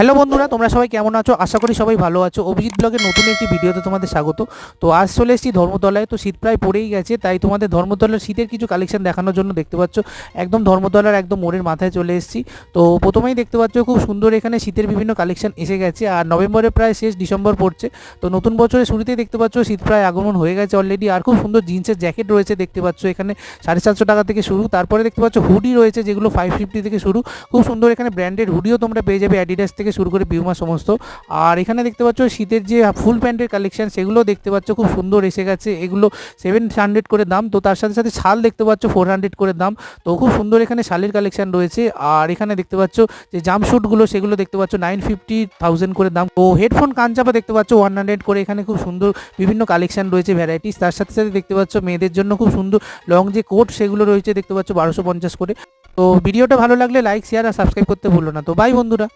Hello বন্ধুরা, তোমরা সবাই কেমন আছো? আশা করি সবাই ভালো আছো। অভিজিৎ ব্লগের নতুন একটি ভিডিওতে তোমাদের স্বাগত। তো আজ চলে এসেছি ধর্মতলায়। তো শীত প্রায় পড়েই গেছে, তাই তোমাদের ধর্মতলার শীতের কিছু কালেকশন দেখানোর জন্য দেখতে পাচ্ছ একদম ধর্মতলার একদম মোড়ের মাথায় চলে এসেছি। তো প্রথমেই দেখতে পাচ্ছ খুব সুন্দর এখানে শীতের বিভিন্ন কালেকশন এসে গেছে। আর নভেম্বরে প্রায় শেষ, ডিসেম্বর পড়ছে। তো নতুন বছরের শুরুতেই দেখতে পাচ্ছ শীত প্রায় আগমন হয়ে গেছে অলরেডি। আর খুব সুন্দর জিন্সের জ্যাকেট রয়েছে দেখতে পাচ্ছ এখানে 750 টাকা থেকে শুরু। তারপরে দেখতে পাচ্ছ হুডি রয়েছে যেগুলো 550 থেকে শুরু। খুব সুন্দর এখানে ব্র্যান্ডেড হুডিও তোমরা পেয়ে যাবে, অ্যাডিডাস থেকে শুরু করে পিউমা সমস্ত। আর এখানে দেখতে পাচ্ছ শীতের যে ফুল প্যান্টের কালেকশন সেগুলো দেখতে পাচ্ছ খুব সুন্দর এসে গেছে। এগুলো 700 করে দাম। তো তার সাথে সাথে শাল দেখতে পাচ্ছ 400 করে দাম। তো খুব সুন্দর এখানে শালের কালেকশন রয়েছে। আর এখানে দেখতে পাচ্ছ যে জাম্পশুটগুলো সেগুলো দেখতে পাচ্ছ 950,000 করে দাম। তো হেডফোন কানচাপা দেখতে পাচ্ছ 100 করে। এখানে খুব সুন্দর বিভিন্ন কালেকশন রয়েছে, ভ্যারাইটিস। তার সাথে সাথে দেখতে পাচ্ছ মেয়েদের জন্য খুব সুন্দর লং যে কোট সেগুলো রয়েছে দেখতে পাচ্ছ 1250 করে। তো ভিডিওটা ভালো লাগলে লাইক, শেয়ার আর সাবস্ক্রাইব করতে ভুলো না। তো বাই বন্ধুরা।